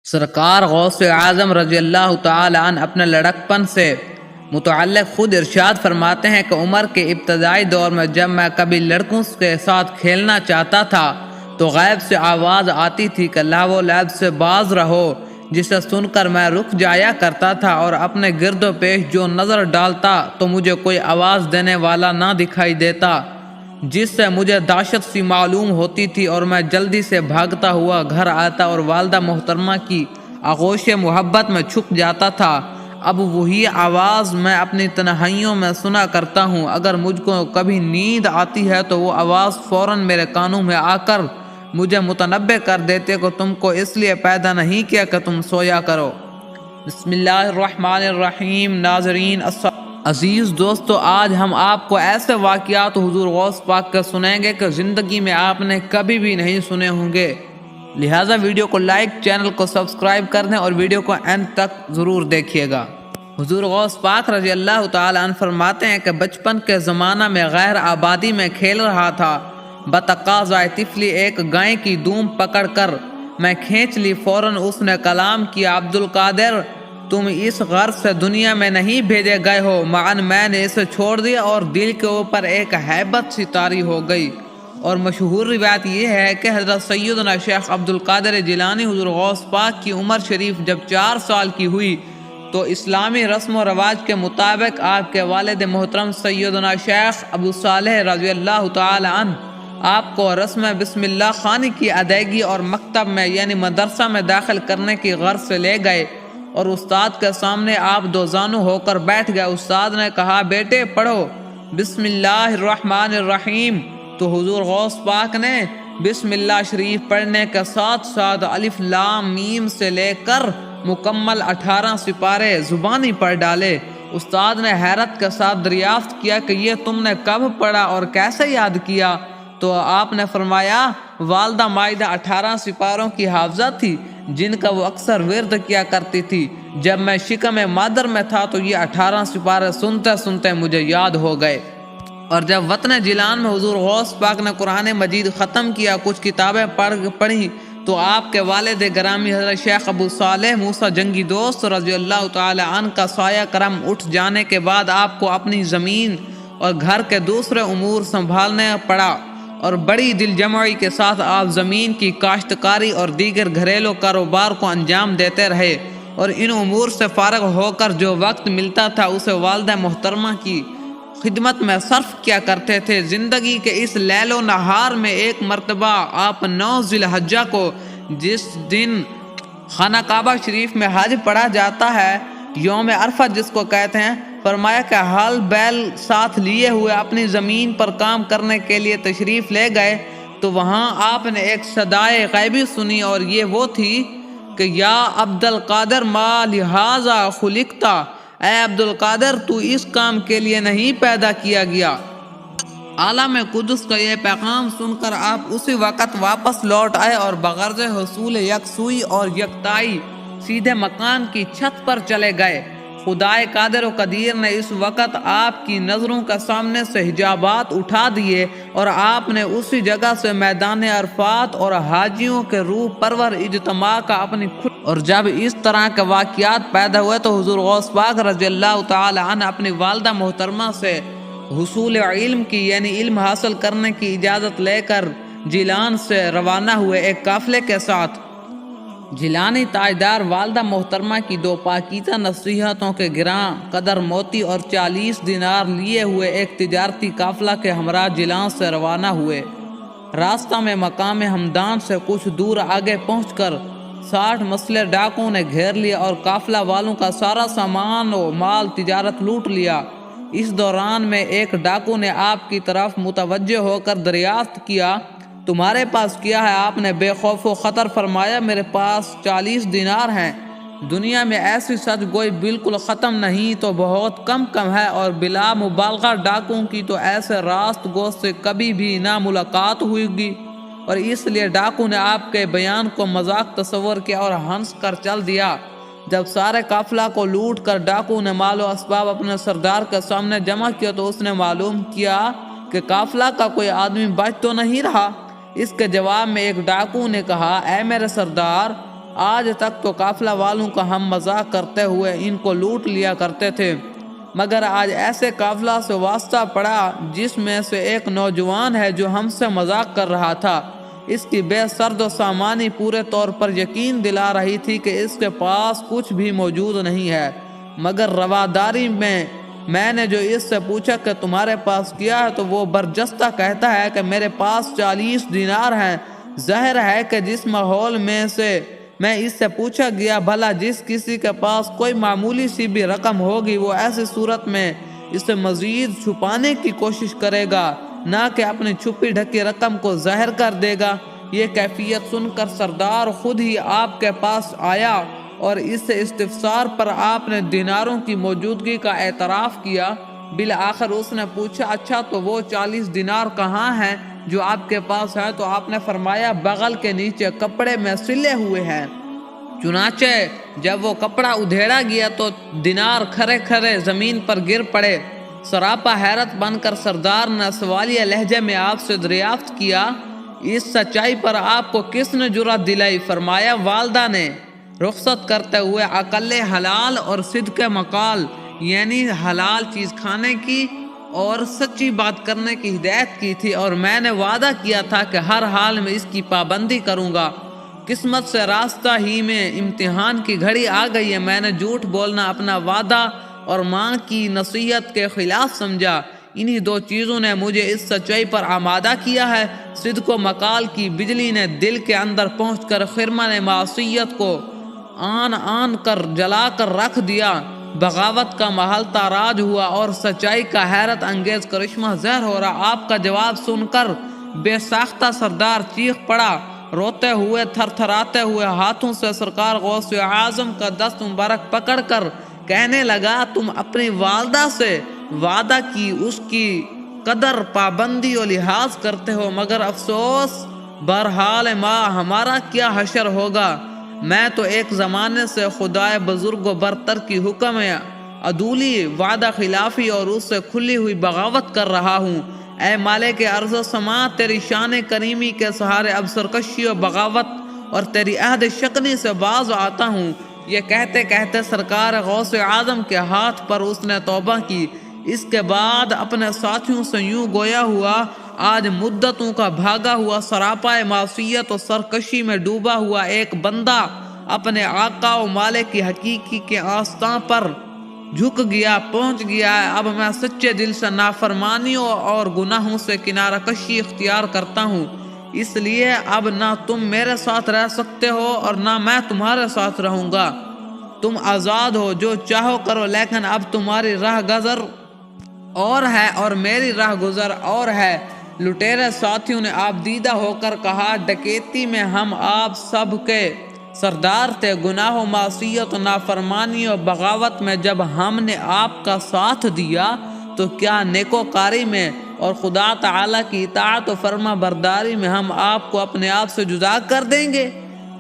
سرکار غوث اعظم رضی اللہ تعالی عنہ اپنے لڑکپن سے متعلق خود ارشاد فرماتے ہیں کہ عمر کے ابتدائی دور میں جب میں کبھی لڑکوں کے ساتھ کھیلنا چاہتا تھا تو غیب سے آواز آتی تھی کہ لہو و لعب سے باز رہو، جسے سن کر میں رک جایا کرتا تھا اور اپنے گرد و پیش جو نظر ڈالتا تو مجھے کوئی آواز دینے والا نہ دکھائی دیتا، جس سے مجھے دہشت سی معلوم ہوتی تھی اور میں جلدی سے بھاگتا ہوا گھر آتا اور والدہ محترمہ کی آغوش محبت میں چھپ جاتا تھا۔ اب وہی آواز میں اپنی تنہائیوں میں سنا کرتا ہوں۔ اگر مجھ کو کبھی نیند آتی ہے تو وہ آواز فوراً میرے کانوں میں آ کر مجھے متنبہ کر دیتے کہ تم کو اس لیے پیدا نہیں کیا کہ تم سویا کرو۔ بسم اللہ الرحمن الرحیم۔ ناظرین عزیز دوستو، آج ہم آپ کو ایسے واقعات حضور غوث پاک کے سنائیں گے کہ زندگی میں آپ نے کبھی بھی نہیں سنے ہوں گے، لہٰذا ویڈیو کو لائک، چینل کو سبسکرائب کر دیں اور ویڈیو کو اینڈ تک ضرور دیکھیے گا۔ حضور غوث پاک رضی اللہ تعالی عنہ فرماتے ہیں کہ بچپن کے زمانہ میں غیر آبادی میں کھیل رہا تھا، بتقاضائے طفلی ایک گائے کی دم پکڑ کر میں کھینچ لی۔ فوراً اس نے کلام کیا، عبدالقادر تم اس غرض سے دنیا میں نہیں بھیجے گئے ہو، مگر میں نے اسے چھوڑ دیا، اور دل کے اوپر ایک ہیبت سی طاری ہو گئی۔ اور مشہور روایت یہ ہے کہ حضرت سیدنا شیخ عبدالقادر جیلانی حضور غوث پاک کی عمر شریف جب 4 سال کی ہوئی تو اسلامی رسم و رواج کے مطابق آپ کے والد محترم سیدنا شیخ ابو صالح رضی اللہ تعالی عنہ آپ کو رسم بسم اللہ خوانی کی ادائیگی اور مکتب میں یعنی مدرسہ میں داخل کرنے کی غرض سے لے گئے، اور استاد کے سامنے آپ دو زانو ہو کر بیٹھ گئے۔ استاد نے کہا، بیٹے پڑھو بسم اللہ الرحمن الرحیم۔ تو حضور غوث پاک نے بسم اللہ شریف پڑھنے کے ساتھ ساتھ الف لام میم سے لے کر مکمل 18 سپارے زبانی پڑھ ڈالے۔ استاد نے حیرت کے ساتھ دریافت کیا کہ یہ تم نے کب پڑھا اور کیسے یاد کیا؟ تو آپ نے فرمایا، والدہ مائدہ 18 سپاروں کی حافظہ تھی جن کا وہ اکثر ورد کیا کرتی تھی۔ جب میں شکم مادر میں تھا تو یہ 18 سپارے سنتے سنتے مجھے یاد ہو گئے۔ اور جب وطن جیلان میں حضور غوث پاک نے قرآن مجید ختم کیا، کچھ کتابیں پڑھی تو آپ کے والد گرامی حضرت شیخ ابو صالح موسیٰ جنگی دوست رضی اللہ تعالی عنہ کا سایہ کرم اٹھ جانے کے بعد آپ کو اپنی زمین اور گھر کے دوسرے امور سنبھالنے پڑا، اور بڑی دل جمعی کے ساتھ آپ زمین کی کاشتکاری اور دیگر گھریلو کاروبار کو انجام دیتے رہے، اور ان امور سے فارغ ہو کر جو وقت ملتا تھا اسے والدہ محترمہ کی خدمت میں صرف کیا کرتے تھے۔ زندگی کے اس لیل و نہار میں ایک مرتبہ آپ 9 ذی الحجہ کو، جس دن خانہ کعبہ شریف میں حج پڑھا جاتا ہے، یوم عرفہ جس کو کہتے ہیں، فرمایا کہ ہل بیل ساتھ لیے ہوئے اپنی زمین پر کام کرنے کے لیے تشریف لے گئے، تو وہاں آپ نے ایک صدائے غیبی سنی، اور یہ وہ تھی کہ یا عبدالقادر ما لہذا خلقتا، اے عبدالقادر تو اس کام کے لیے نہیں پیدا کیا گیا۔ عالم قدس کا یہ پیغام سن کر آپ اسی وقت واپس لوٹ آئے اور بغرض حصول یکسوئی اور یکتائی سیدھے مکان کی چھت پر چلے گئے۔ خدائے قادر و قدیر نے اس وقت آپ کی نظروں کے سامنے سے حجابات اٹھا دیے، اور آپ نے اسی جگہ سے میدان عرفات اور حاجیوں کے روح پرور اجتماع کا اپنی اور جب اس طرح کے واقعات پیدا ہوئے تو حضور غوث پاک رضی اللہ تعالی عنہ اپنی والدہ محترمہ سے حصول علم کی یعنی علم حاصل کرنے کی اجازت لے کر جیلان سے روانہ ہوئے ایک قافلے کے ساتھ۔ جیلانی تاجدار والدہ محترمہ کی 2 پاکیزہ نصیحتوں کے گراں قدر موتی اور 40 دینار لیے ہوئے ایک تجارتی قافلہ کے ہمراہ جیلان سے روانہ ہوئے۔ راستہ میں مقام ہمدان سے کچھ دور آگے پہنچ کر 60 مسلح ڈاکوں نے گھیر لیا اور قافلہ والوں کا سارا سامان و مال تجارت لوٹ لیا۔ اس دوران میں ایک ڈاکو نے آپ کی طرف متوجہ ہو کر دریافت کیا، تمہارے پاس کیا ہے؟ آپ نے بے خوف و خطر فرمایا، میرے پاس 40 دینار ہیں۔ دنیا میں ایسی سچ گوئی بالکل ختم نہیں تو بہت کم ہے، اور بلا مبالغہ ڈاکوں کی تو ایسے راست گو سے کبھی بھی نہ ملاقات ہوگی، اور اس لیے ڈاکو نے آپ کے بیان کو مذاق تصور کیا اور ہنس کر چل دیا۔ جب سارے قافلہ کو لوٹ کر ڈاکو نے مال و اسباب اپنے سردار کے سامنے جمع کیا تو اس نے معلوم کیا کہ قافلہ کا کوئی آدمی بچ تو نہیں رہا۔ اس کے جواب میں ایک ڈاکو نے کہا، اے میرے سردار، آج تک تو قافلہ والوں کا ہم مذاق کرتے ہوئے ان کو لوٹ لیا کرتے تھے، مگر آج ایسے قافلہ سے واسطہ پڑا جس میں سے ایک نوجوان ہے جو ہم سے مذاق کر رہا تھا۔ اس کی بے سرد و سامانی پورے طور پر یقین دلا رہی تھی کہ اس کے پاس کچھ بھی موجود نہیں ہے، مگر رواداری میں نے جو اس سے پوچھا کہ تمہارے پاس کیا ہے، تو وہ برجستہ کہتا ہے کہ میرے پاس 40 دینار ہیں۔ ظاہر ہے کہ جس ماحول میں سے میں اس سے پوچھا گیا، بھلا جس کسی کے پاس کوئی معمولی سی بھی رقم ہوگی وہ ایسی صورت میں اسے مزید چھپانے کی کوشش کرے گا، نہ کہ اپنی چھپی ڈھکی رقم کو ظاہر کر دے گا۔ یہ کیفیت سن کر سردار خود ہی آپ کے پاس آیا اور اس استفسار پر آپ نے دیناروں کی موجودگی کا اعتراف کیا۔ بالآخر اس نے پوچھا، اچھا تو وہ 40 دینار کہاں ہیں جو آپ کے پاس ہے؟ تو آپ نے فرمایا، بغل کے نیچے کپڑے میں سلے ہوئے ہیں۔ چنانچہ جب وہ کپڑا ادھیڑا گیا تو دینار کھرے کھرے زمین پر گر پڑے۔ سراپا حیرت بن کر سردار نے سوالیہ لہجے میں آپ سے دریافت کیا، اس سچائی پر آپ کو کس نے جرأت دلائی؟ فرمایا، والدہ نے۔ رخصت کرتے ہوئے اقل حلال اور صدق مقال، یعنی حلال چیز کھانے کی اور سچی بات کرنے کی ہدایت کی تھی، اور میں نے وعدہ کیا تھا کہ ہر حال میں اس کی پابندی کروں گا۔ قسمت سے راستہ ہی میں امتحان کی گھڑی آ گئی ہے۔ میں نے جھوٹ بولنا اپنا وعدہ اور ماں کی نصیحت کے خلاف سمجھا۔ انہی دو چیزوں نے مجھے اس سچائی پر آمادہ کیا ہے۔ صدق و مقال کی بجلی نے دل کے اندر پہنچ کر خرمن معصیت کو آن کر جلا کر رکھ دیا۔ بغاوت کا محل تاراج ہوا اور سچائی کا حیرت انگیز کرشمہ ظاہر ہو رہا۔ آپ کا جواب سن کر بے ساختہ سردار چیخ پڑا، روتے ہوئے تھر تھراتے ہوئے ہاتھوں سے سرکار غوث اعظم کا دست مبارک پکڑ کر کہنے لگا، تم اپنی والدہ سے وعدہ کی اس کی قدر پابندی و لحاظ کرتے ہو، مگر افسوس بہرحال ماں ہمارا کیا حشر ہوگا۔ میں تو ایک زمانے سے خدائے بزرگ و برتر کی حکم عدولی، وعدہ خلافی اور اس سے کھلی ہوئی بغاوت کر رہا ہوں۔ اے مالک ارض و سما، تیری شان کریمی کے سہارے اب سرکشی و بغاوت اور تیری عہد شکنی سے باز آتا ہوں۔ یہ کہتے کہتے سرکار غوث اعظم کے ہاتھ پر اس نے توبہ کی۔ اس کے بعد اپنے ساتھیوں سے یوں گویا ہوا، آج مدتوں کا بھاگا ہوا سراپائے معصیت و سرکشی میں ڈوبا ہوا ایک بندہ اپنے آقا و مالک کی حقیقی کے آستان پر جھک گیا، پہنچ گیا ہے۔ اب میں سچے دل سے نافرمانیوں اور گناہوں سے کنارہ کشی اختیار کرتا ہوں، اس لیے اب نہ تم میرے ساتھ رہ سکتے ہو اور نہ میں تمہارے ساتھ رہوں گا۔ تم آزاد ہو، جو چاہو کرو، لیکن اب تمہاری راہ گزر اور ہے اور میری راہ گزر اور ہے۔ لٹیرے ساتھیوں نے آپ دیدہ ہو کر کہا، ڈکیتی میں ہم آپ سب کے سردار تھے، گناہ و معصیت و نافرمانی و بغاوت میں جب ہم نے آپ کا ساتھ دیا تو کیا نیکوکاری میں اور خدا تعالیٰ کی اطاعت و فرما برداری میں ہم آپ کو اپنے آپ سے جدا کر دیں گے؟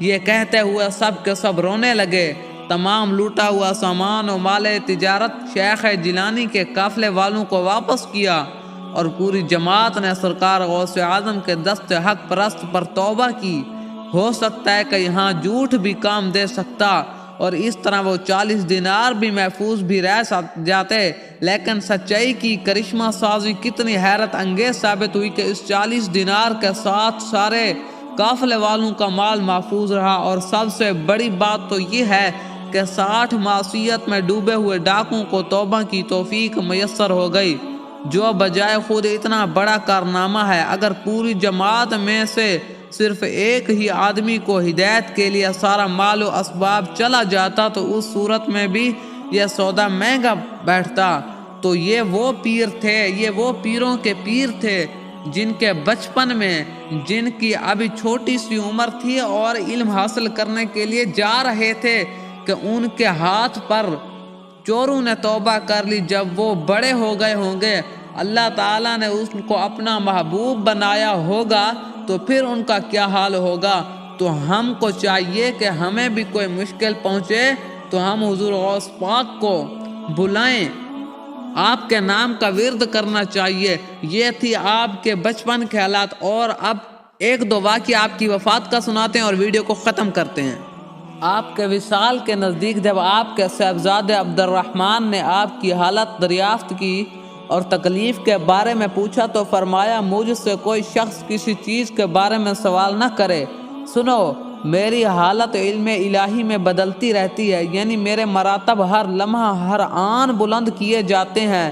یہ کہتے ہوئے سب کے سب رونے لگے۔ تمام لوٹا ہوا سامان و مال تجارت شیخ جیلانی کے قافلے والوں کو واپس کیا اور پوری جماعت نے سرکار غوث اعظم کے دست حق پرست پر توبہ کی۔ ہو سکتا ہے کہ یہاں جھوٹ بھی کام دے سکتا اور اس طرح وہ 40 دینار بھی محفوظ بھی رہ جاتے، لیکن سچائی کی کرشمہ سازی کتنی حیرت انگیز ثابت ہوئی کہ اس 40 دینار کے ساتھ سارے قافلے والوں کا مال محفوظ رہا، اور سب سے بڑی بات تو یہ ہے کہ 60 معصیت میں ڈوبے ہوئے ڈاکوں کو توبہ کی توفیق میسر ہو گئی، جو بجائے خود اتنا بڑا کارنامہ ہے۔ اگر پوری جماعت میں سے صرف ایک ہی آدمی کو ہدایت کے لیے سارا مال و اسباب چلا جاتا تو اس صورت میں بھی یہ سودا مہنگا بیٹھتا۔ تو یہ وہ پیر تھے، یہ وہ پیروں کے پیر تھے جن کے بچپن میں، جن کی ابھی چھوٹی سی عمر تھی اور علم حاصل کرنے کے لیے جا رہے تھے کہ ان کے ہاتھ پر چوروں نے توبہ کر لی۔ جب وہ بڑے ہو گئے ہوں گے، اللہ تعالیٰ نے ان کو اپنا محبوب بنایا ہوگا، تو پھر ان کا کیا حال ہوگا۔ تو ہم کو چاہیے کہ ہمیں بھی کوئی مشکل پہنچے تو ہم حضور غوث پاک کو بلائیں، آپ کے نام کا ورد کرنا چاہیے۔ یہ تھی آپ کے بچپن کے حالات، اور اب ایک دو واقعہ آپ کی وفات کا سناتے ہیں اور ویڈیو کو ختم کرتے ہیں۔ آپ کے وصال کے نزدیک جب آپ کے صاحبزادے عبد الرحمن نے آپ کی حالت دریافت کی اور تکلیف کے بارے میں پوچھا تو فرمایا مجھ سے کوئی شخص کسی چیز کے بارے میں سوال نہ کرے۔ سنو، میری حالت علم الہی میں بدلتی رہتی ہے، یعنی میرے مراتب ہر لمحہ ہر آن بلند کیے جاتے ہیں۔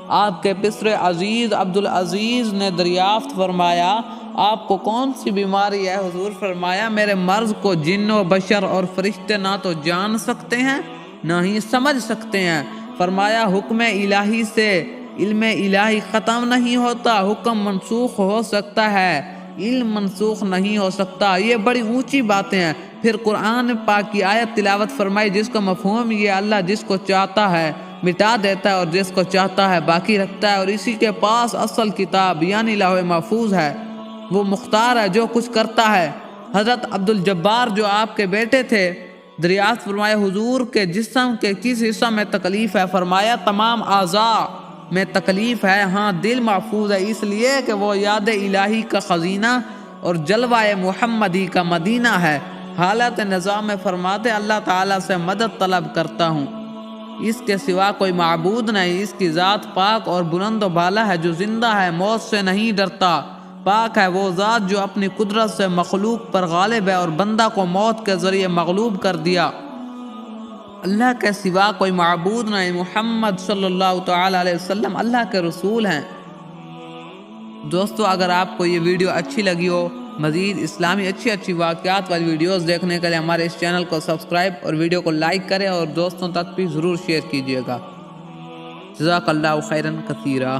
آپ کے پسر عزیز عبدالعزیز نے دریافت فرمایا آپ کو کون سی بیماری ہے؟ حضور فرمایا میرے مرض کو جن و بشر اور فرشتے نہ تو جان سکتے ہیں نہ ہی سمجھ سکتے ہیں۔ فرمایا حکم الہی سے علم الہی ختم نہیں ہوتا، حکم منسوخ ہو سکتا ہے، علم منسوخ نہیں ہو سکتا۔ یہ بڑی اونچی باتیں ہیں۔ پھر قرآن پاک کی آیت تلاوت فرمائی جس کو مفہوم یہ اللہ جس کو چاہتا ہے مٹا دیتا ہے اور جس کو چاہتا ہے باقی رکھتا ہے، اور اسی کے پاس اصل کتاب یعنی لوح محفوظ ہے، وہ مختار ہے جو کچھ کرتا ہے۔ حضرت عبدالجبار جو آپ کے بیٹے تھے دریافت فرمایا حضور کے جسم کے کس حصہ میں تکلیف ہے؟ فرمایا تمام اعضاء میں تکلیف ہے، ہاں دل محفوظ ہے، اس لیے کہ وہ یاد الہی کا خزینہ اور جلوہ محمدی کا مدینہ ہے۔ حالت نظام میں فرماتے اللہ تعالیٰ سے مدد طلب کرتا ہوں، اس کے سوا کوئی معبود نہیں، اس کی ذات پاک اور بلند و بالا ہے جو زندہ ہے، موت سے نہیں ڈرتا۔ پاک ہے وہ ذات جو اپنی قدرت سے مخلوق پر غالب ہے اور بندہ کو موت کے ذریعے مغلوب کر دیا۔ اللہ کے سوا کوئی معبود نہیں، محمد صلی اللہ تعالیٰ علیہ وسلم اللہ کے رسول ہیں۔ دوستو اگر آپ کو یہ ویڈیو اچھی لگی ہو، مزید اسلامی اچھی واقعات والی ویڈیوز دیکھنے کے لیے ہمارے اس چینل کو سبسکرائب اور ویڈیو کو لائک کریں اور دوستوں تک بھی ضرور شیئر کیجیے گا۔ جزاک اللہ خیرا کثیرا۔